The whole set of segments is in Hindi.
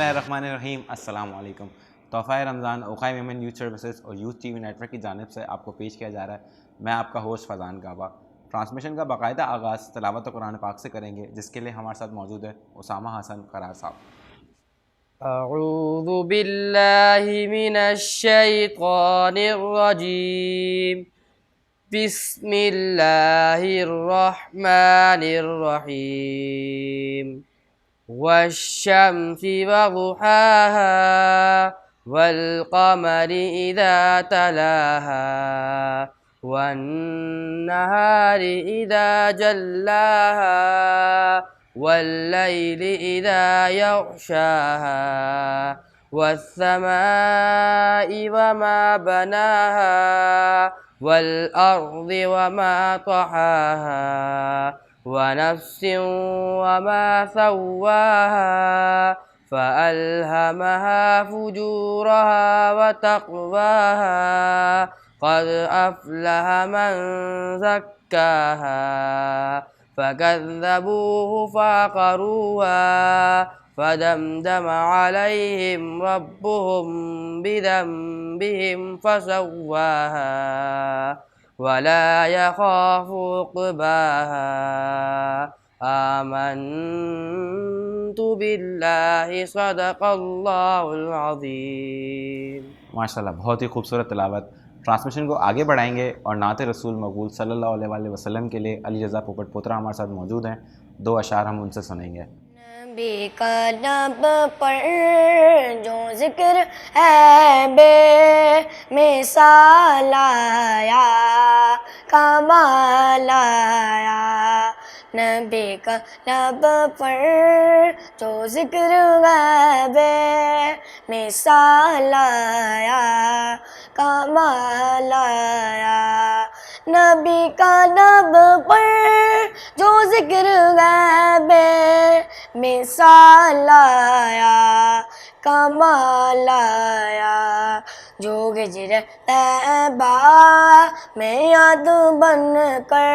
बिस्मिल्लाहिर्रहमानिर्रहीम अस्सलाम वालेकुम। तोहफ़ा रमज़ान ओखाई मेमन यूथ सर्विसेज और यूथ टीवी नेटवर्क की जानिब से आपको पेश किया जा रहा है। मैं आपका होस्ट फ़ज़ान काबा। ट्रांसमिशन का बाकायदा आगाज़ तिलावत कुरान पाक से करेंगे, जिसके लिए हमारे साथ मौजूद है उसामा हसन करार साहब। अऊज़ु बिल्लाहि मिनश शैतानिर रजीम। बिस्मिल्लाहिर रहमानिर रहीम। वश्शम्सि वज़ुहाहा वल क़मरि इज़ा तलाहा वन्नहारि इज़ा जल्लाहा वल्लैलि इज़ा यग़शाहा वस्समाइ वमा बनाहा वल्अर्ज़ि वमा तहाहा वनफ्सिन वमा सव्वाहा फ़अल्हमहा फुजूरहा वतक़वाहा क़द अफ़लह मन ज़क्काहा फ़कज़्ज़बूहु फ़अक़रूहा फ़दमदम अलैहिम रब्बुहुम बिज़ंबिहिम फ़सव्वाहा वला यख़ाफ़ु उक़बाहा। आमन्तु बिल्लाहि सदक़ल्लाहुल अज़ीम। माशाल्लाह, बहुत ही खूबसूरत तिलावत। ट्रांसमिशन को आगे बढ़ाएंगे और नात रसूल मकबूल सल्लल्लाहु अलैहि वसल्लम के लिए अली रज़ा पोपट पोतरा हमारे साथ मौजूद हैं। 2 अशार हम उनसे सुनेंगे। बेकलब पर जो जिक्र है बे मिसाल आया कमाल आया। नबी का लब पर जो जिक्र है बे मिसाल आया कमाल आया। नबी का लब पर जो जिक्र है बे मिसाल आया कमाल आया। जो हिजर तैबा में याद बन कर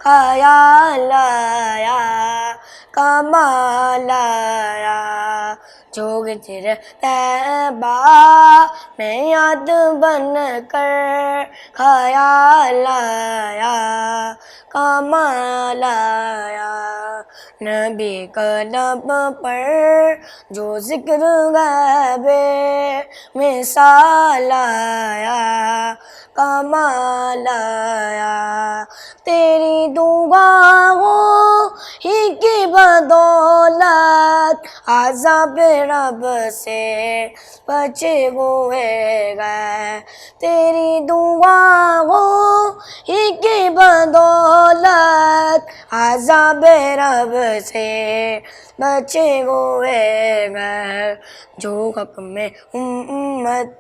ख़याल आया कमाल आया। जो हिजर तैबा में याद बन कर ख़याल आया कमाल आया। नबी का लब पर जो जिक्र गैबे मिसाल आया कमाल आया। तेरी दुआओं ही की बदौलत अज़ाब रब से बचे हुए गए। तेरी दुआओं ही की बदौलत अज़ाब रब से बचे हुए गए। जो हक में उम्मत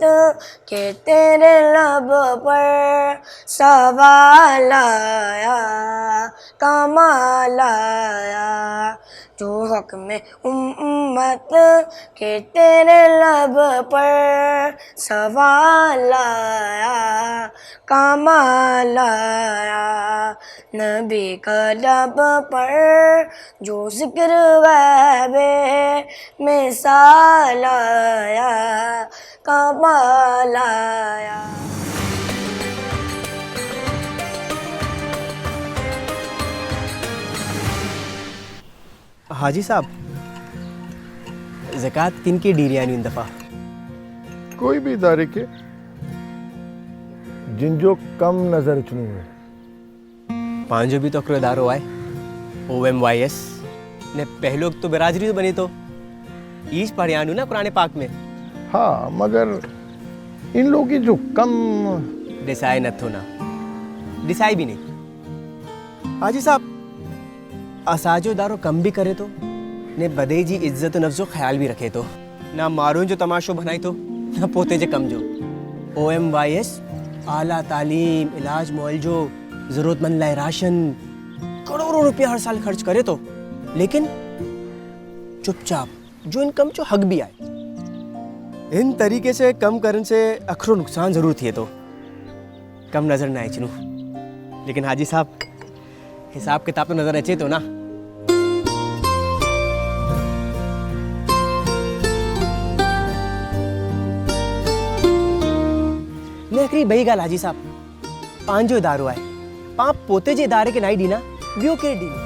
के तेरे लब पर सवाल आया कमाल आया। जो हक में उम्मत के तेरे लब पर सवाल आया कमाल आया। नबी का लब पर जो जिक्र गैबे मिसाल आया कमाल आया। हाजी साहब, ज़कात किन की डीरियानी इन दफ़ा? कोई भी इदारे के जिन जो कम नज़र चुनू है। पांचो भी तो अक्रोदारो आए OMYS ने पहलोग तो बिरादरी तो बनी तो ईश पढ़ियानु ना कुरान पाक में। हाँ, मगर इन लोगों की जो कम डिसाई न थो ना डिसाई भी नहीं। हाजी साहब, असाजो दारो कम भी करे तो ने बदे जी इज्जत नफ्सो ख्याल भी रखे तो ना मारून जो तमाशो बनाई तो ना पोते जे कम जो। OMYS आला तालीम इलाज मुआलजो ज़रूरतमंद लाए राशन करोड़ों रुपया हर साल खर्च करे तो लेकिन चुपचाप जो इनकम जो हक भी आए। इन तरीके से कम करने से अखरो नुकसान ज़रूर थिए तो कम नज़र ना अचनू। लेकिन हाजी साहब, हिसाब किताब तो नज़र अचे तो ना। हिकिड़ी ॿई ॻाल्हि हाजी साहब, पंहिंजो इदारो आहे, पाण पोते जे इदारे खे नाई ॾींदा, ॿियो केरु ॾींदो?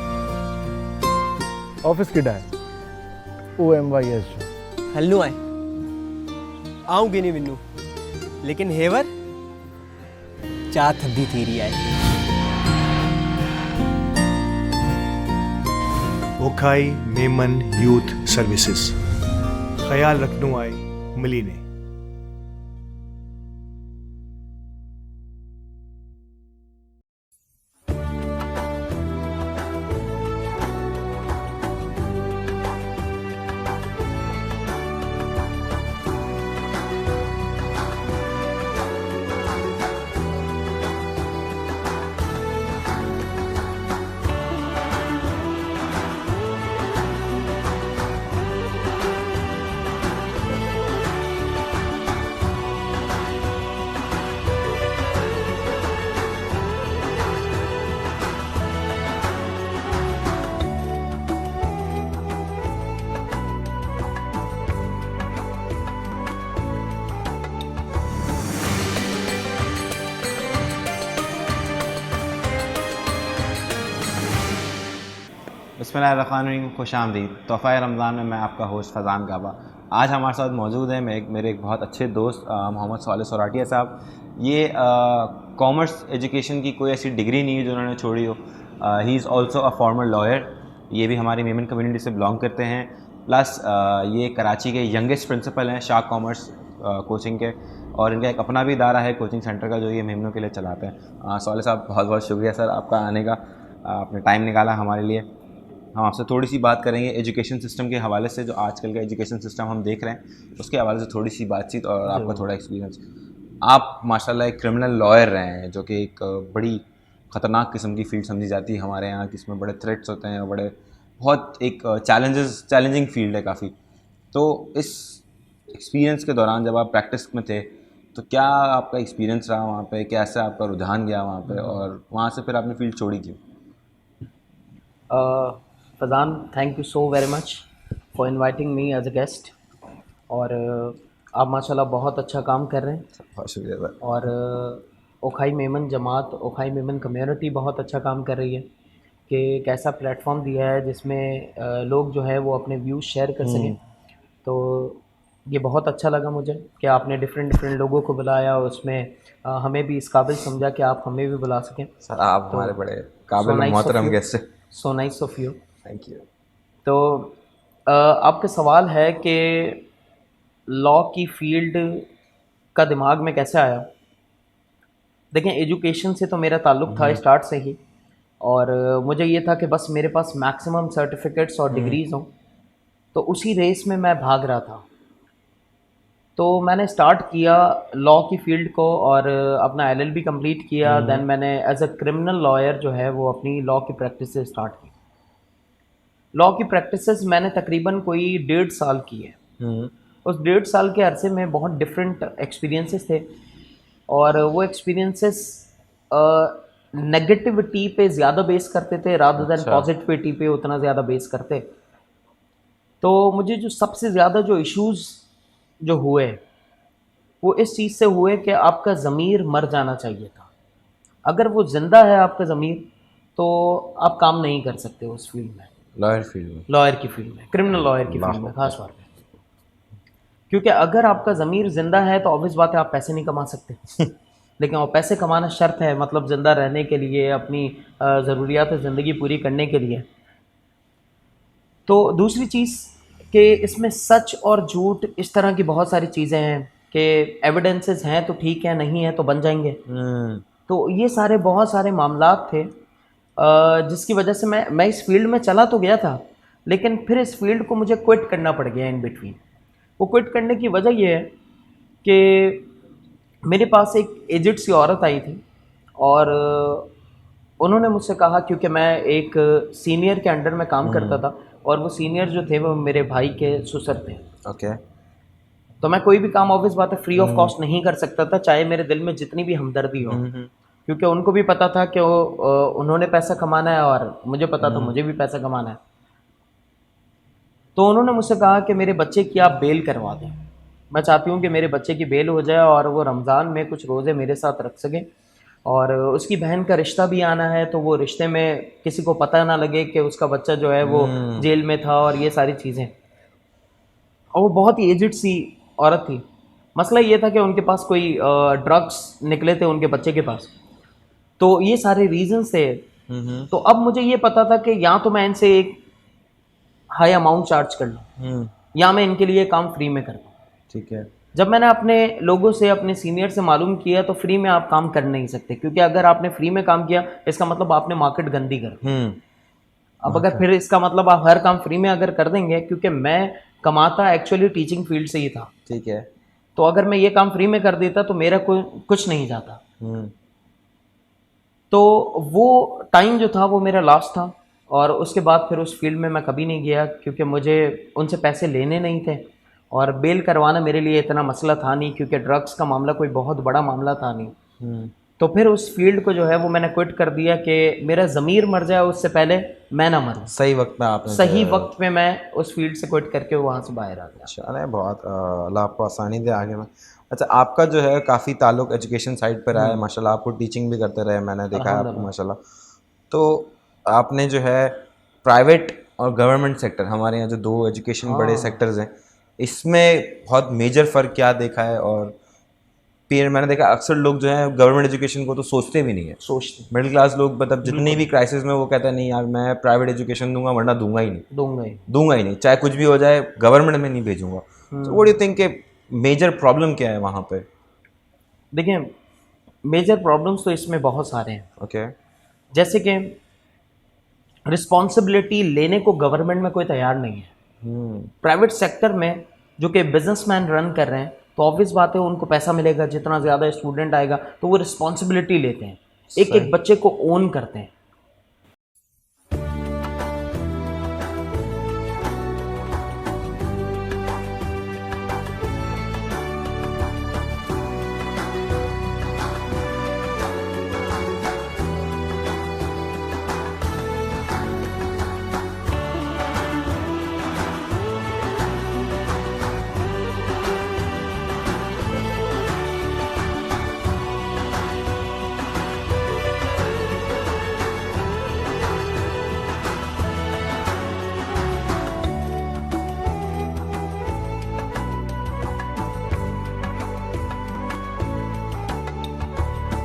ऑफिस किॾा आहे? OMYS जो हलणो आहे, आऊं गिनी विनू, लेकिन हेवर चा थधी थी रही आहे। ओखाई मेमन यूथ सर्विसेज, ख्याल रखनो आहे मिली ने। बिस्मिल्लाहिर्रहमानिर्रहीम, खुश आमदीद। तोहफ़ा रमज़ान में मैं आपका होस्ट फज़ान काबा। आज हमारे साथ मौजूद हैं मेरे एक बहुत अच्छे दोस्त मोहम्मद सालिह सोराटिया साहब। ये कॉमर्स एजुकेशन की कोई ऐसी डिग्री नहीं है जो उन्होंने छोड़ी हो। He is also a former lawyer. ये भी हमारी मेमन कम्युनिटी से बिलोंग करते हैं। प्लस ये कराची के यंगेस्ट प्रिंसिपल हैं शाह कॉमर्स कोचिंग के, और इनका एक अपना भी इदारा है कोचिंग सेंटर का जो ये मेमनों के लिए चलाते हैं। सालिह साहब, बहुत बहुत शुक्रिया सर आपका आने का, आपने टाइम निकाला हमारे लिए। हम आपसे थोड़ी सी बात करेंगे एजुकेशन सिस्टम के हवाले से, जो आजकल का एजुकेशन सिस्टम हम देख रहे हैं उसके हवाले से थोड़ी सी बातचीत और आपका थोड़ा एक्सपीरियंस। आप माशाल्लाह एक क्रिमिनल लॉयर रहे हैं, जो कि एक बड़ी ख़तरनाक किस्म की फील्ड समझी जाती है हमारे यहाँ, जिसमें बड़े थ्रेट्स होते हैं, बड़े बहुत एक चैलेंजिंग फील्ड है काफ़ी। तो इस एक्सपीरियंस के दौरान जब आप प्रैक्टिस में थे तो क्या आपका एक्सपीरियंस रहा वहाँ पे, कैसे आपका रुझान गया वहाँ पे, और वहाँ से फिर आपने फील्ड छोड़ी क्यों? Fazan, thank you so very much for inviting me as a guest. और आप माशाल्लाह बहुत अच्छा काम कर रहे हैं, बहुत शुक्रिया सर। और ओखाई मेमन जमात, ओखाई मेमन कम्युनिटी बहुत अच्छा काम कर रही है कि एक ऐसा प्लेटफॉर्म दिया है जिसमें लोग जो है वो अपने व्यूज़ शेयर कर सकें। तो ये बहुत अच्छा लगा मुझे कि आपने डिफरेंट लोगों को बुलाया, और उसमें हमें भी इस काबिल समझा कि आप हमें भी बुला सकें। सर आप हमारे बड़े काबिल मोहतरम गेस्ट हैं। So nice of you, thank you. तो आपका सवाल है कि लॉ की फील्ड का दिमाग में कैसे आया। देखें, एजुकेशन से तो मेरा ताल्लुक़ था स्टार्ट से ही, और मुझे ये था कि बस मेरे पास मैक्सिमम सर्टिफिकेट्स और डिग्रीज़ हों, तो उसी रेस में मैं भाग रहा था। तो मैंने स्टार्ट किया लॉ की फील्ड को, और अपना LLB कंप्लीट किया। देन मैंने एज अ क्रिमिनल लॉयर जो है वो अपनी लॉ की प्रैक्टिस से स्टार्ट की। लॉ की प्रैक्टिसेस मैंने तकरीबन कोई 1.5 साल की है। उस 1.5 साल के अरसे में बहुत डिफरेंट एक्सपीरियंसेस थे, और वो एक्सपीरियंसेस नेगेटिविटी पे ज़्यादा बेस करते थे रादर दैन पॉजिटिविटी पे उतना ज़्यादा बेस करते। तो मुझे जो सबसे ज़्यादा जो इश्यूज़ जो हुए वो इस चीज़ से हुए कि आपका ज़मीर मर जाना चाहिए था। अगर वो ज़िंदा है आपका ज़मीर, तो आप काम नहीं कर सकते उस फील्ड में, लॉयर की फील्ड में, क्रिमिनल लॉयर की फील्ड में खास तौर पे। क्योंकि अगर आपका ज़मीर ज़िंदा है तो ऑब्वियस बात है आप पैसे नहीं कमा सकते लेकिन वो पैसे कमाना शर्त है, मतलब ज़िंदा रहने के लिए, अपनी ज़रूरियात ज़िंदगी पूरी करने के लिए। तो दूसरी चीज़ कि इसमें सच और झूठ इस तरह की बहुत सारी चीज़ें हैं कि एविडेंसेस हैं तो ठीक है, नहीं है तो बन जाएंगे। तो ये सारे बहुत सारे मामलात थे जिसकी वजह से मैं इस फील्ड में चला तो गया था, लेकिन फिर इस फील्ड को मुझे क्विट करना पड़ गया इन बिटवीन। वो क्विट करने की वजह ये है कि मेरे पास एक एजेड सी औरत आई थी, और उन्होंने मुझसे कहा, क्योंकि मैं एक सीनियर के अंडर में काम करता था, और वो सीनियर जो थे वो मेरे भाई के ससुर थे। ओके। तो मैं कोई भी काम ऑब्वियस बात है फ्री ऑफ कॉस्ट नहीं कर सकता था, चाहे मेरे दिल में जितनी भी हमदर्दी हो, क्योंकि उनको भी पता था कि उन्होंने पैसा कमाना है, और मुझे पता था मुझे भी पैसा कमाना है। तो उन्होंने मुझसे कहा कि मेरे बच्चे की आप बेल करवा दें। मैं चाहती हूँ कि मेरे बच्चे की बेल हो जाए और वो रमज़ान में कुछ रोज़े मेरे साथ रख सके, और उसकी बहन का रिश्ता भी आना है, तो वो रिश्ते में किसी को पता ना लगे कि उसका बच्चा जो है वो जेल में था और ये सारी चीज़ें। और वो बहुत ही एजिड सी औरत थी। मसला ये था कि उनके पास कोई ड्रग्स निकले थे उनके बच्चे के पास, तो ये सारे रीजंस थे। तो अब मुझे ये पता था कि या तो मैं इनसे एक हाई अमाउंट चार्ज कर लूँ या मैं इनके लिए काम फ्री में कर दूँ। ठीक है। जब मैंने अपने लोगों से, अपने सीनियर से मालूम किया, तो फ्री में आप काम कर नहीं सकते, क्योंकि अगर आपने फ्री में काम किया इसका मतलब आपने मार्केट गंदी कर दी। अब अगर फिर इसका मतलब आप हर काम फ्री में अगर कर देंगे, क्योंकि मैं कमाता एक्चुअली टीचिंग फील्ड से ही था, ठीक है। तो अगर मैं ये काम फ्री में कर देता तो मेरा कोई कुछ नहीं जाता। तो वो टाइम जो था वो मेरा लास्ट था, और उसके बाद फिर उस फील्ड में मैं कभी नहीं गया, क्योंकि मुझे उनसे पैसे लेने नहीं थे, और बेल करवाना मेरे लिए इतना मसला था नहीं, क्योंकि ड्रग्स का मामला कोई बहुत बड़ा मामला था नहीं। तो फिर उस फील्ड को जो है वो मैंने क्विट कर दिया कि मेरा ज़मीर मर जाए उससे पहले मैं ना मरूं। सही वक्त में आपने सही वक्त में मैं उस फील्ड से क्विट करके वहाँ से बाहर आ गया। चले, बहुत अल्लाह आपको आसानी दे आगे में। अच्छा, आपका जो है काफ़ी ताल्लुक एजुकेशन साइड पर रहा है माशाल्लाह, आपको टीचिंग भी करते रहे, मैंने देखा है आपको माशाल्लाह। तो आपने जो है प्राइवेट और गवर्नमेंट सेक्टर, हमारे यहाँ जो दो एजुकेशन बड़े सेक्टर्स हैं, इसमें बहुत मेजर फ़र्क क्या देखा है? और फिर मैंने देखा अक्सर लोग जो है गवर्नमेंट एजुकेशन को तो सोचते भी नहीं है, सोचते मिडिल क्लास लोग, मतलब जितनी भी क्राइसिस में वो कहता है नहीं यार मैं प्राइवेट एजुकेशन दूंगा, वरना दूंगा ही नहीं, चाहे कुछ भी हो जाए गवर्नमेंट में नहीं भेजूंगा। तो व्हाट डू यू थिंक के मेजर प्रॉब्लम क्या है वहाँ पे? देखिए, मेजर प्रॉब्लम्स तो इसमें बहुत सारे हैं। ओके। जैसे कि रिस्पॉन्सिबिलिटी लेने को गवर्नमेंट में कोई तैयार नहीं है। प्राइवेट सेक्टर में जो कि बिजनेसमैन रन कर रहे हैं, तो ऑब्वियस बात है उनको पैसा मिलेगा, जितना ज़्यादा स्टूडेंट आएगा तो वो रिस्पॉन्सिबिलिटी लेते हैं, एक एक बच्चे को ओन करते हैं।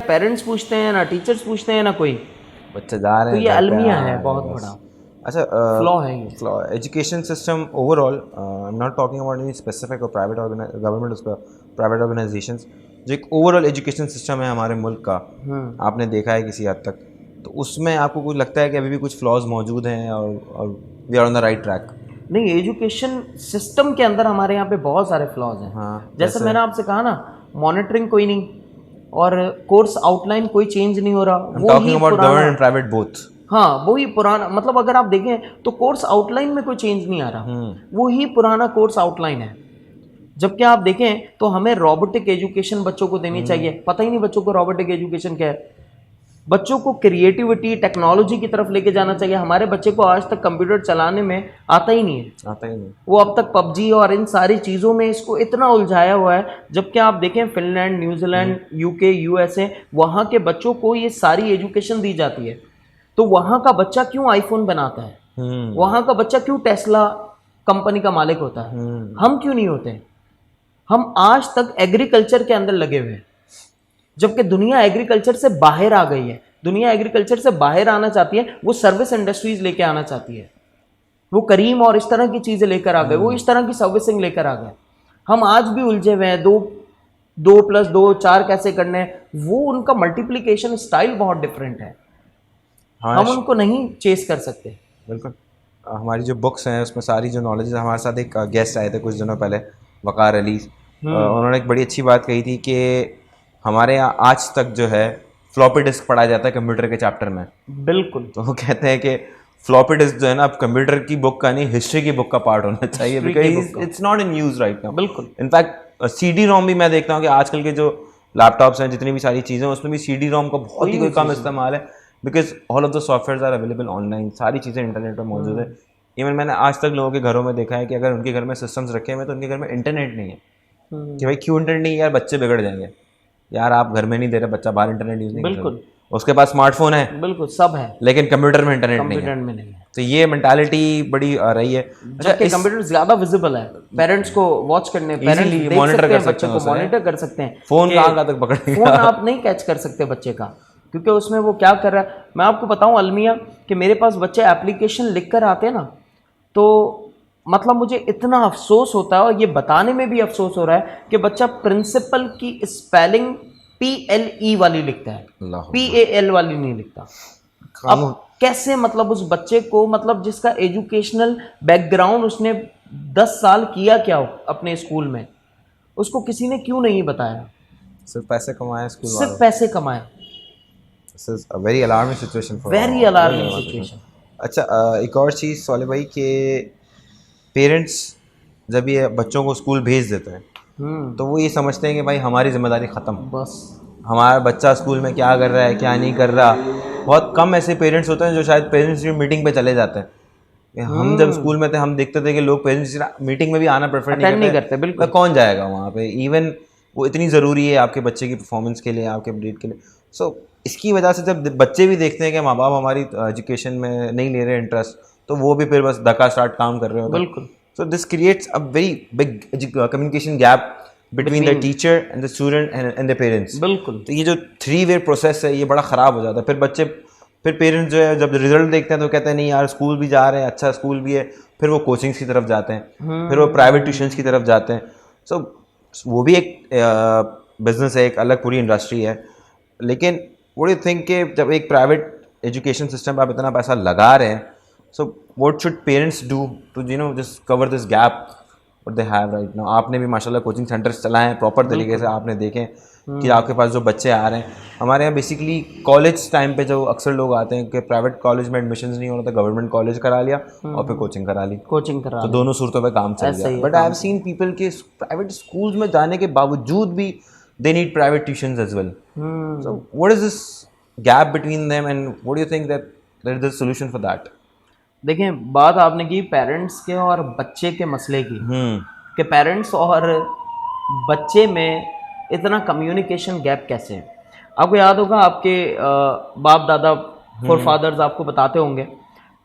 पेरेंट्स पूछते हैं ना, टीचर्स पूछते हैं ना, कोई बच्चे जा रहे तो हैं ये घर पे, अलमिया हाँ, है बहुत बस। बड़ा अच्छा, फ्लॉ है ये। Flaw education system overall, I am not talking about any specific और प्राइवेट गवर्नमेंट, उसका प्राइवेट ऑर्गेनाइजेशंस, जो एक ओवरऑल एजुकेशन सिस्टम है हमारे मुल्क का, आपने देखा है किसी हद तक, तो उसमें आपको कुछ लगता है कि अभी भी कुछ फ्लॉज मौजूद हैं और we are on the right track? नहीं, एजुकेशन सिस्टम के अंदर हमारे यहाँ पे बहुत सारे फ्लॉज हैं। हाँ, जैसे मैंने आपसे कहा ना, मॉनिटरिंग कोई नहीं, और कोर्स आउटलाइन कोई चेंज नहीं हो रहा, वो ही गवर्नमेंट एंड प्राइवेट बोथ। हाँ, वही पुराना, मतलब अगर आप देखें तो कोर्स आउटलाइन में कोई चेंज नहीं आ रहा, वो ही पुराना कोर्स आउटलाइन है। जबकि आप देखें तो हमें रोबोटिक एजुकेशन बच्चों को देनी चाहिए, पता ही नहीं बच्चों को रोबोटिक एजुकेशन क्या है। बच्चों को क्रिएटिविटी, टेक्नोलॉजी की तरफ लेके जाना चाहिए। हमारे बच्चे को आज तक कंप्यूटर चलाने में आता ही नहीं है, वो अब तक पबजी और इन सारी चीज़ों में इसको इतना उलझाया हुआ है। जबकि आप देखें फिनलैंड, न्यूजीलैंड, यूके, यूएसए, वहाँ के बच्चों को ये सारी एजुकेशन दी जाती है। तो वहाँ का बच्चा क्यों आईफोन बनाता है, वहाँ का बच्चा क्यों टेस्ला कंपनी का मालिक होता है, हम क्यों नहीं होते? हम आज तक एग्रीकल्चर के अंदर लगे हुए हैं, जबकि दुनिया एग्रीकल्चर से बाहर आ गई है। दुनिया एग्रीकल्चर से बाहर आना चाहती है, वो सर्विस इंडस्ट्रीज लेके आना चाहती है, वो करीम और इस तरह की चीज़ें लेकर आ गए, वो इस तरह की सर्विसिंग लेकर आ गए। हम आज भी उलझे हुए हैं, 2+2 4 कैसे करने हैं, वो उनका मल्टीप्लिकेशन स्टाइल बहुत डिफरेंट है। हम उनको नहीं चेस कर सकते। बिल्कुल। हमारी जो बुक्स हैं उसमें सारी जो नॉलेज है, हमारे साथ एक गेस्ट आए थे कुछ दिनों पहले, वकार अली, उन्होंने एक बड़ी अच्छी बात कही थी कि हमारे यहाँ आज तक जो है फ्लॉपी डिस्क पढ़ाया जाता है कंप्यूटर के चैप्टर में। बिल्कुल। तो वो कहते हैं कि फ्लॉपी डिस्क जो है ना, अब कंप्यूटर की बुक का नहीं, हिस्ट्री की बुक का पार्ट होना चाहिए, because it's not in use right now. बिल्कुल। इनफैक्ट सीडी रोम भी मैं देखता हूँ कि आजकल के जो लैपटॉप्स हैं, जितनी भी सारी चीज़ें हैं, उसमें भी सीडी रोम का बहुत ही कोई कम इस्तेमाल है, because all of the software are available online, सारी चीज़ें इंटरनेट पर मौजूद है। इवन मैंने आज तक लोगों के घरों में देखा है कि अगर उनके घर में सिस्टम्स रखे हुए हैं तो उनके घर में इंटरनेट नहीं है, कि भाई क्यों इंटरनेट नहीं, यार बच्चे बिगड़ जाएंगे, यार आप घर में नहीं दे रहे, बच्चा बाहर इंटरनेट यूज नहीं कर बिल्कुल। सकता। उसके पास स्मार्टफोन है बिल्कुल सब है, लेकिन कंप्यूटर में इंटरनेट नहीं कंप्यूटर है। में नहीं है, तो ये मेंटालिटी बड़ी आ रही है। जबकि कंप्यूटर ज्यादा विजिबल है, पेरेंट्स को वॉच करने, पेरेंट्स Easily देख monitor सकते कर हैं, सकते बच्चे हैं को उसे। मॉनिटर कर सकते हैं। फोन कि कहाँ तक पकड़ेगा? फोन आप नहीं कैच कर सकते बच्चे का, क्योंकि उसमें वो क्या कर रहा है। मैं आपको बताऊं अलमिया कि मेरे पास बच्चे एप्लीकेशन लिख कर आते हैं ना, तो मतलब मुझे इतना अफसोस होता है, और ये बताने में भी अफसोस हो रहा है कि बच्चा प्रिंसिपल की स्पेलिंग PLE वाली लिखता है, अल्लाह PAL वाली नहीं लिखता। अब कैसे मतलब उस बच्चे को, मतलब जिसका एजुकेशनल बैकग्राउंड उसने 10 साल किया क्या अपने स्कूल में, उसको किसी ने क्यों नहीं बताया? सिर्फ पैसे कमाए स्कूल सिर्फ वालों। पैसे कमाए। This is a very alarming situation for very alarming situation. अच्छा, एक और चीज़ सवाल भाई कि पेरेंट्स जब ये बच्चों को स्कूल भेज देते हैं तो वो ये समझते हैं कि भाई हमारी जिम्मेदारी ख़त्म, बस हमारा बच्चा स्कूल में क्या कर रहा है क्या नहीं कर रहा। बहुत कम ऐसे पेरेंट्स होते हैं जो शायद पेरेंट्स मीटिंग पे चले जाते हैं। कि हम जब स्कूल में थे हम देखते थे कि लोग पेरेंट्स मीटिंग में भी आना प्रेफर अटेंड नहीं करते, तो बिल्कुल। कौन जाएगा वहाँ पे, इवन वो इतनी ज़रूरी है आपके बच्चे की परफॉर्मेंस के लिए, आपके अपडेट के लिए। सो इसकी वजह से जब बच्चे भी देखते हैं कि माँ बाप हमारी एजुकेशन में नहीं ले रहे इंटरेस्ट, तो वो भी फिर बस धक्का स्टार्ट काम कर रहे होते हैं। बिल्कुल। So this creates a very big communication gap between the teacher and the student and the parents. बिल्कुल। तो ये जो 3 वे प्रोसेस है ये बड़ा ख़राब हो जाता है। फिर पेरेंट्स जो है जब रिजल्ट देखते हैं तो कहते हैं नहीं यार स्कूल भी जा रहे हैं, अच्छा स्कूल भी है, फिर वो कोचिंग्स की तरफ जाते हैं, फिर वो प्राइवेट ट्यूशन्स की तरफ जाते हैं। सो वो भी एक बिजनेस है, एक अलग पूरी इंडस्ट्री है। लेकिन व्हाट यू थिंक कि जब एक प्राइवेट एजुकेशन सिस्टम पर आप इतना पैसा लगा रहे हैं, so what should parents do to just cover this gap what they have right now? आपने भी माशाल्लाह कोचिंग सेंटर्स चलाए हैं प्रॉपर तरीके से, आपने देखें कि आपके पास जो बच्चे आ रहे हैं। हमारे यहाँ बेसिकली कॉलेज टाइम पे जो अक्सर लोग आते हैं कि प्राइवेट कॉलेज में एडमिशन नहीं हो रहा था, गवर्नमेंट कॉलेज करा लिया और फिर कोचिंग करा ली, कोचिंग करा तो दोनों सूरतों पे काम चल ऐसा ही गया। है but I have seen people के प्राइवेट स्कूल्स में जाने के बावजूद भी they need private tuitions as well. So what is this gap between them and what do you think that there is a solution for that? देखें, बात आपने की पेरेंट्स के और बच्चे के मसले की, कि पेरेंट्स और बच्चे में इतना कम्युनिकेशन गैप कैसे है। आपको याद होगा आपके बाप दादा फोर फादर्स आपको बताते होंगे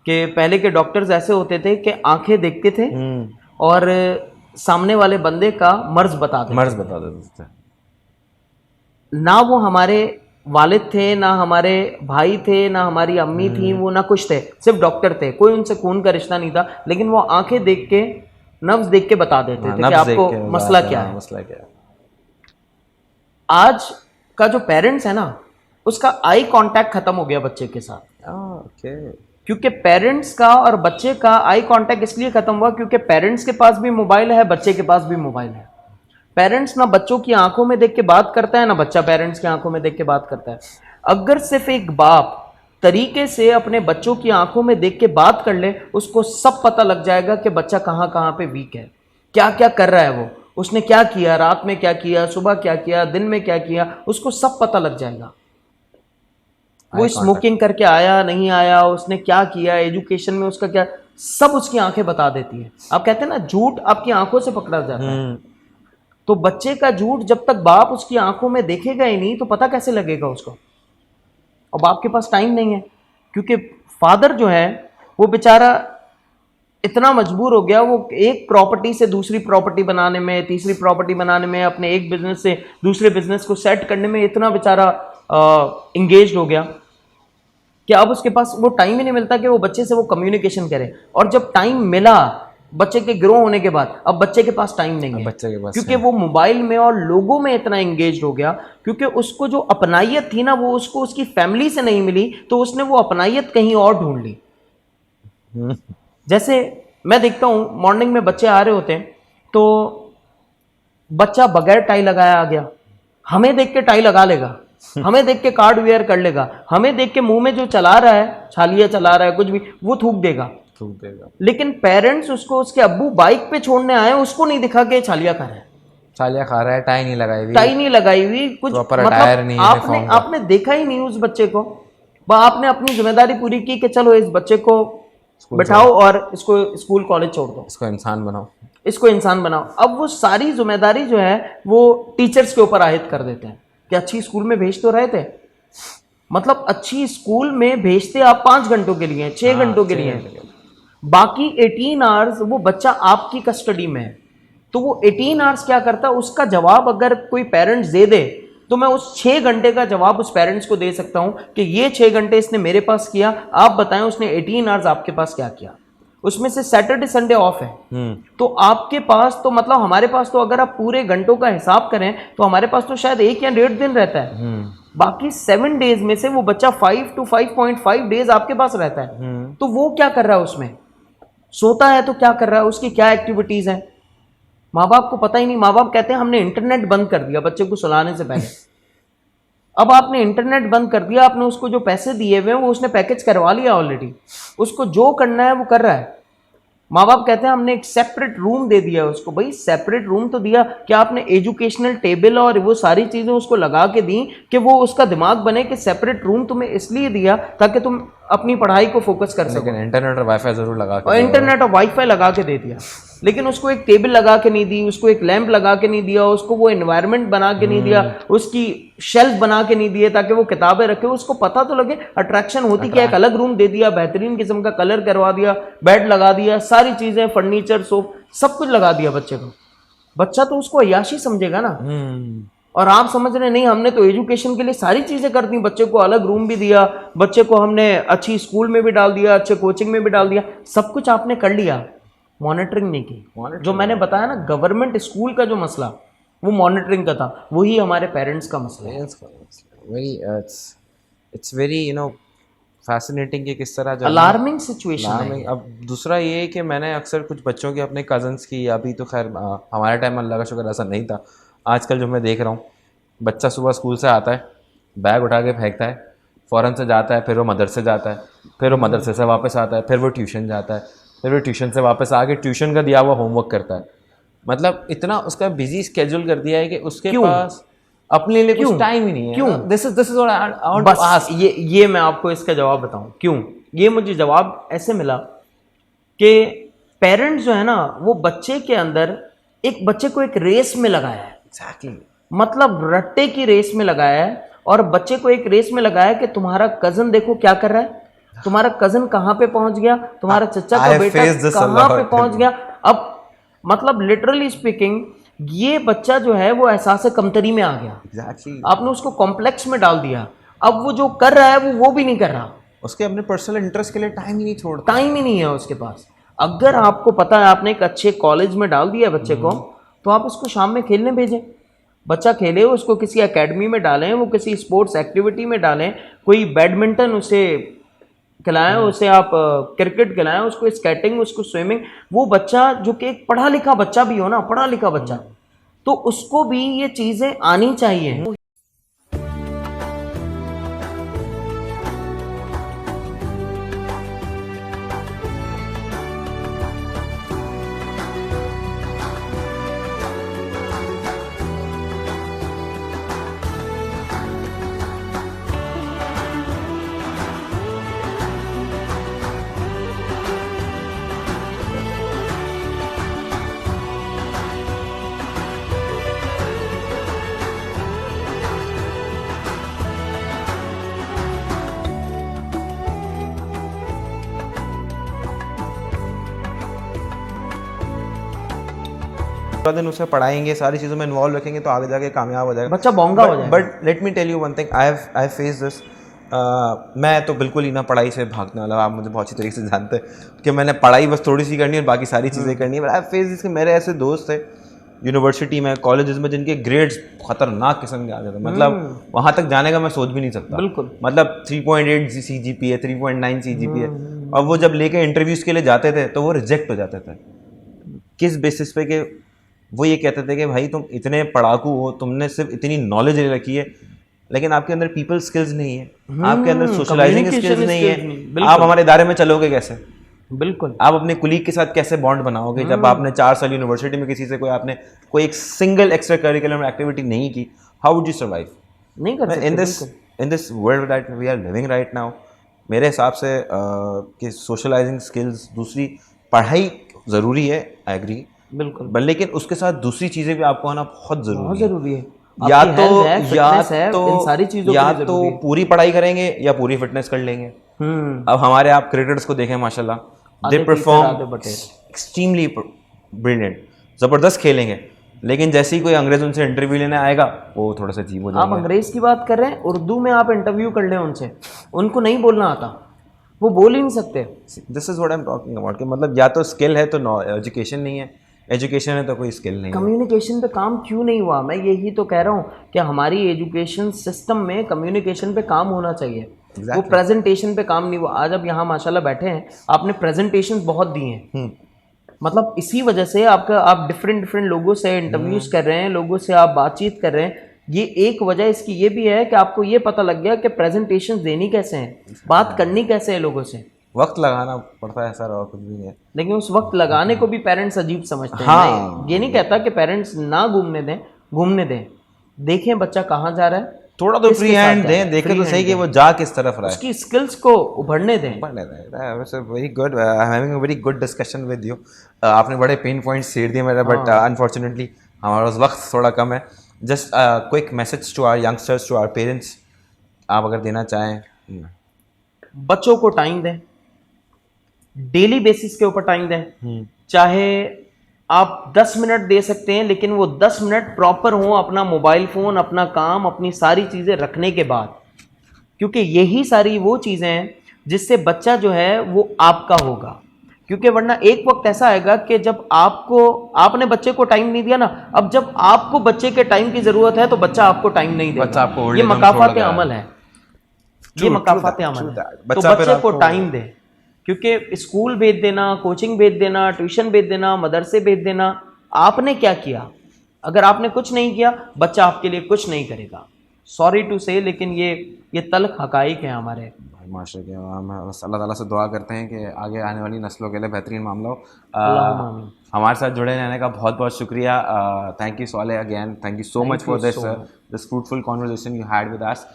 कि पहले के डॉक्टर्स ऐसे होते थे कि आंखें देखते थे और सामने वाले बंदे का मर्ज बता देते थे। ना वो हमारे वालिद थे, ना हमारे भाई थे, ना हमारी अम्मी थी, वो ना कुछ थे, सिर्फ डॉक्टर थे, कोई उनसे खून का रिश्ता नहीं था, लेकिन वो आंखें देख के, नब्ज देख के बता देते थे कि आपको मसला क्या है। आज का जो पेरेंट्स है ना, उसका आई कांटेक्ट खत्म हो गया बच्चे के साथ। क्योंकि पेरेंट्स का और बच्चे का आई कांटेक्ट इसलिए खत्म हुआ क्योंकि पेरेंट्स के पास भी मोबाइल है, बच्चे के पास भी मोबाइल है। पेरेंट्स ना बच्चों की आंखों में देख के बात करता है, ना बच्चा पेरेंट्स की आंखों में देख के बात करता है। अगर सिर्फ एक बाप तरीके से अपने बच्चों की आंखों में देख के बात कर ले, उसको सब पता लग जाएगा कि बच्चा कहाँ कहाँ पे वीक है, क्या क्या कर रहा है, वो उसने क्या किया, रात में क्या किया, सुबह क्या किया, दिन में क्या किया, उसको सब पता लग जाएगा। वो स्मोकिंग करके आया नहीं आया, उसने क्या किया, एजुकेशन में उसका क्या, सब उसकी आंखें बता देती है। आप कहते हैं ना झूठ आपकी आंखों से पकड़ा जाता है, तो बच्चे का झूठ जब तक बाप उसकी आंखों में देखेगा ही नहीं तो पता कैसे लगेगा उसको। और बाप के पास टाइम नहीं है, क्योंकि फादर जो है वो बेचारा इतना मजबूर हो गया, वो एक प्रॉपर्टी से दूसरी प्रॉपर्टी बनाने में, तीसरी प्रॉपर्टी बनाने में, अपने एक बिजनेस से दूसरे बिजनेस को सेट करने में इतना बेचारा इंगेज हो गया कि अब उसके पास वो टाइम ही नहीं मिलता कि वो बच्चे से वो कम्युनिकेशन करे। और जब टाइम मिला बच्चे के ग्रो होने के बाद, अब बच्चे के पास टाइम नहीं है, बच्चे के पास क्योंकि वो मोबाइल में और लोगों में इतना एंगेज हो गया, क्योंकि उसको जो अपनाइयत थी ना वो उसको उसकी फैमिली से नहीं मिली, तो उसने वो अपनाइयत कहीं और ढूंढ ली। जैसे मैं देखता हूँ मॉर्निंग में बच्चे आ रहे होते हैं तो बच्चा बगैर टाई लगाया आ गया, हमें देख के टाई लगा लेगा, हमें देख के कार्ड वेयर कर लेगा, हमें देख के मुंह में जो चला रहा है, छालिया चला रहा है, कुछ भी, वो थूक देगा। लेकिन पेरेंट्स उसको, उसके अब्बू बाइक पे छोड़ने आए, उसको नहीं दिखा के छालिया खा रहा है, छालिया खा रहा है, टाई नहीं लगाई हुई, टाई नहीं लगाई हुई, कुछ मतलब आपने देखा ही नहीं उस बच्चे को। आपने अपनी जिम्मेदारी पूरी की कि चलो इस बच्चे को बैठाओ और इसको स्कूल कॉलेज छोड़ दो, इसको इंसान बनाओ। इसको इंसान बनाओ। अब वो सारी जिम्मेदारी जो है वो टीचर्स के ऊपर आयद कर देते हैं कि अच्छी स्कूल में भेज तो रहे थे, मतलब अच्छी स्कूल में भेजते आप 5 घंटों के लिए, 6 घंटों के लिए, बाकी 18 आवर्स वो बच्चा आपकी कस्टडी में है। तो वो 18 आवर्स क्या करता है, उसका जवाब अगर कोई पेरेंट्स दे दे तो मैं उस 6 घंटे का जवाब उस पेरेंट्स को दे सकता हूं कि ये 6 घंटे इसने मेरे पास किया, आप बताएं उसने 18 आवर्स आपके पास क्या किया। उसमें से सैटरडे संडे ऑफ है, तो आपके पास तो मतलब हमारे पास तो अगर आप पूरे घंटों का हिसाब करें तो हमारे पास तो शायद 1 या 1.5 दिन रहता है। बाकी 7 डेज में से वो बच्चा 5 to 5.5 डेज आपके पास रहता है। तो वो क्या कर रहा है, उसमें सोता है तो क्या कर रहा है, उसकी क्या एक्टिविटीज हैं, माँ बाप को पता ही नहीं। माँ बाप कहते हैं हमने इंटरनेट बंद कर दिया बच्चे को सुलाने से पहले। अब आपने इंटरनेट बंद कर दिया, आपने उसको जो पैसे दिए हुए हैं वो उसने पैकेज करवा लिया ऑलरेडी, उसको जो करना है वो कर रहा है। माँ बाप कहते हैं हमने एक सेपरेट रूम दे दिया उसको। भाई सेपरेट रूम तो दिया, क्या आपने एजुकेशनल टेबल और वो सारी चीज़ें उसको लगा के दी कि वो उसका दिमाग बने कि सेपरेट रूम तुम्हें इसलिए दिया ताकि तुम अपनी पढ़ाई को फोकस कर सको। लेकिन इंटरनेट और वाईफाई जरूर लगा के और इंटरनेट और वाईफाई लगा के दे दिया, लेकिन उसको एक टेबल लगा के नहीं दी, उसको एक लैंप लगा के नहीं दिया, उसको वो एनवायरनमेंट बना के नहीं दिया, उसकी शेल्फ बना के नहीं दिए ताकि वो किताबें रखे, उसको पता तो लगे अट्रैक्शन होती क्या। एक अलग रूम दे दिया, बेहतरीन किस्म का कलर करवा दिया, बेड लगा दिया, सारी चीजें, फर्नीचर, सोप, सब कुछ लगा दिया बच्चे को। बच्चा तो उसको अय्याशी समझेगा ना। और आप समझ रहे नहीं, हमने तो एजुकेशन के लिए सारी चीजें कर दी, बच्चे को अलग रूम भी दिया, बच्चे को हमने अच्छी स्कूल में भी डाल दिया, अच्छे कोचिंग में भी डाल दिया, सब कुछ आपने कर लिया, मॉनिटरिंग नहीं की। जो मैंने बताया ना, गवर्नमेंट स्कूल का जो मसला वो मॉनिटरिंग का था, वही हमारे पेरेंट्स का मसला है। वेरी इट्स वेरी फैसिनेटिंग कि किस तरह अलार्मिंग सिचुएशन है। अब दूसरा ये है कि मैंने अक्सर कुछ बच्चों के अपने कज़न्स की, अभी तो खैर हमारे टाइम अल्लाह का शुक्र ऐसा नहीं था, आजकल जो मैं देख रहा हूँ, बच्चा सुबह स्कूल से आता है, बैग उठा के फेंकता है, फ़ौरन से जाता है, फिर वो मदरसे जाता है, फिर वो मदरसे से वापस आता है, फिर वो ट्यूशन जाता है, फिर वो ट्यूशन से वापस आके ट्यूशन का दिया हुआ होमवर्क करता है। मतलब इतना उसका बिजी स्केड्यूल कर दिया है कि उसके पास अपने लिए कुछ टाइम ही नहीं है। क्यों? दिस इज व्हाट बस ये मैं आपको इसका जवाब बताऊं क्यों। ये मुझे जवाब ऐसे मिला कि पेरेंट्स जो है ना, वो बच्चे के अंदर एक बच्चे को एक रेस में लगाया है। एग्जैक्टली, मतलब रट्टे की रेस में लगाया है, और बच्चे को एक रेस में लगाया कि तुम्हारा कजन देखो क्या कर रहा है, तुम्हारा कजन कहाँ पे पहुंच गया, तुम्हारा चचा का बेटा कहाँ पे पहुंच गया। अब मतलब लिटरली स्पीकिंग ये बच्चा जो है वो एहसास कमतरी में आ गया। एग्जैक्टली, आपने उसको कॉम्प्लेक्स में डाल दिया। अब वो जो कर रहा है वो भी नहीं कर रहा, उसके अपने पर्सनल इंटरेस्ट के लिए टाइम ही नहीं छोड़ता, टाइम ही नहीं है उसके पास। अगर आपको पता है आपने एक अच्छे कॉलेज में डाल दिया बच्चे को, तो आप उसको शाम में खेलने भेजें, बच्चा खेले, उसको किसी एकेडमी में डालें, वो किसी स्पोर्ट्स एक्टिविटी में डालें, कोई बैडमिंटन उसे खिलाएं, उसे आप क्रिकेट खिलाएं, उसको स्केटिंग, उसको स्विमिंग। वो बच्चा जो कि एक पढ़ा लिखा बच्चा भी हो ना, पढ़ा लिखा बच्चा, तो उसको भी ये चीज़ें आनी चाहिए। पूरा दिन उसे पढ़ाएंगे, सारी चीज़ों में इन्वॉल्व रखेंगे तो आगे जाके कामयाब हो जाएगा, बच्चा बोंगा हो जाएगा। But let me tell you one thing, I face this. मैं तो बिल्कुल ही ना पढ़ाई से भागने वाला, आप मुझे बहुत अच्छी तरीके से जानते हैं कि मैंने पढ़ाई बस थोड़ी सी करनी है और बाकी सारी चीज़ें करनी है। बट आई फेस दिस कि मेरे ऐसे दोस्त थे यूनिवर्सिटी में, कॉलेजेस में, जिनके ग्रेड्स खतरनाक किस्म के आ जाते, मतलब वहाँ तक जाने का मैं सोच भी नहीं सकता। बिल्कुल, मतलब 3.8 CGPA, 3.9 CGPA, और वो जब लेके इंटरव्यूज़ के लिए जाते थे तो वो रिजेक्ट हो जाते थे। किस बेसिस पे? कि वो ये कहते थे कि भाई तुम इतने पढ़ाकू हो, तुमने सिर्फ इतनी नॉलेज ले रखी है, लेकिन आपके अंदर पीपल स्किल्स नहीं है, आपके अंदर सोशलाइजिंग स्किल्स नहीं है, आप हमारे इदारे में चलोगे कैसे? बिल्कुल, आप अपने कुलीग के साथ कैसे बॉन्ड बनाओगे जब आपने 4 साल यूनिवर्सिटी में किसी से आपने कोई एक सिंगल एक्स्ट्रा करिकुलर एक्टिविटी नहीं की? How would you survive? नहीं कर सकते। In this world that we are living right now, मेरे हिसाब से कि सोशलाइजिंग स्किल्स, दूसरी पढ़ाई ज़रूरी है, आई एग्री, बिल्कुल लेकिन उसके साथ दूसरी चीज़ें भी आपको आना बहुत बहुत ज़रूरी है। ज़रूरी है। या आपकी तो health है, या fitness है, तो इन सारी चीज़ों या के लिए तो ज़रूरी है। पूरी पढ़ाई करेंगे या पूरी फिटनेस कर लेंगे। अब हमारे आप क्रिकेटर्स को देखें माशाल्लाह, दे आधे टीचर, परफॉर्म आधे बटेर। एक्सट्रीमली ब्रिलियंट, ज़बरदस्त खेलेंगे, लेकिन जैसे ही कोई अंग्रेज उनसे इंटरव्यू लेने आएगा वो थोड़ा सा अजीब हो आप जाएंगे। अंग्रेज़ की बात कर रहे हैं, उर्दू में आप इंटरव्यू कर लें उनसे, उनको नहीं बोलना आता, वो बोल ही नहीं सकते। This is what I am talking about कि मतलब या तो स्किल है तो एजुकेशन नहीं है, एजुकेशन है तो कोई स्किल नहीं है। कम्युनिकेशन पे काम क्यों नहीं हुआ? मैं यही तो कह रहा हूँ कि हमारी एजुकेशन सिस्टम में कम्युनिकेशन पे काम होना चाहिए। वो प्रेजेंटेशन पे काम नहीं हुआ। आज आप यहाँ माशाल्लाह बैठे हैं, आपने प्रेजेंटेशन बहुत दी हैं, मतलब इसी वजह से आपका आप डिफरेंट लोगों से इंटरव्यूज कर रहे हैं, लोगों से आप बातचीत कर रहे हैं। ये एक वजह इसकी ये भी है कि आपको ये पता लग गया कि प्रेजेंटेशन देनी कैसे है, बात करनी कैसे है लोगों से। वक्त लगाना पड़ता है सर, और कुछ भी नहीं है। लेकिन उस वक्त लगाने को भी पेरेंट्स अजीब समझते हैं। हाँ। मैं ये नहीं कहता कि पेरेंट्स ना घूमने दें, देखें बच्चा कहाँ जा रहा है, थोड़ा तो किसके फ्री साथ हैंड जा रहा है, दें, देखें free तो hand सही कि दें। वो जा किस तरफ रहा है। उसकी स्किल्स को उभरने दें। Very good, I am having a very good discussion with you. आपने बड़े पेन पॉइंट्स छेड़ दिए मेरा, बट अनफॉर्चुनेटली हमारा पास वक्त थोड़ा कम है। Just quick message to our youngsters, to our parents, आप अगर देना चाहें। बच्चों को टाइम दें, डेली बेसिस के ऊपर टाइम दें। चाहे आप 10 मिनट दे सकते हैं, लेकिन वो 10 मिनट प्रॉपर हो, अपना मोबाइल फ़ोन, अपना काम, अपनी सारी चीज़ें रखने के बाद, क्योंकि यही सारी वो चीज़ें हैं जिससे बच्चा जो है वो आपका होगा। क्योंकि वरना एक वक्त ऐसा आएगा कि जब आपने बच्चे को टाइम नहीं दिया ना, अब जब आपको बच्चे के टाइम की ज़रूरत है तो बच्चा आपको टाइम नहीं देगा। बच्चा आपको ये मकाफात अमल है, ये मकाफात अमल है। तो बच्चे को टाइम दे, क्योंकि स्कूल भेज देना, कोचिंग भेज देना, ट्यूशन भेज देना, मदरसे भेज देना, आपने क्या किया? अगर आपने कुछ नहीं किया, बच्चा आपके लिए कुछ नहीं करेगा। सॉरी टू से, लेकिन ये तल्ख हकाइक है हमारे। माशा के हम बस अल्लाह ताला से दुआ करते हैं कि आगे आने वाली नस्लों के लिए बेहतरीन मामला हो। अल्लाहुम्मा आमीन। हमारे साथ जुड़े रहने का बहुत बहुत शुक्रिया। थैंक यू सॉले again, thank you so much for this fruitful conversation you had with us.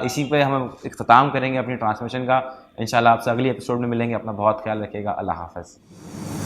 इसी पे हम इख्तिताम करेंगे अपनी ट्रांसमिशन का। इंशाल्लाह आपसे अगली एपिसोड में मिलेंगे। अपना बहुत ख्याल रखिएगा। अल्लाह हाफ़िज़।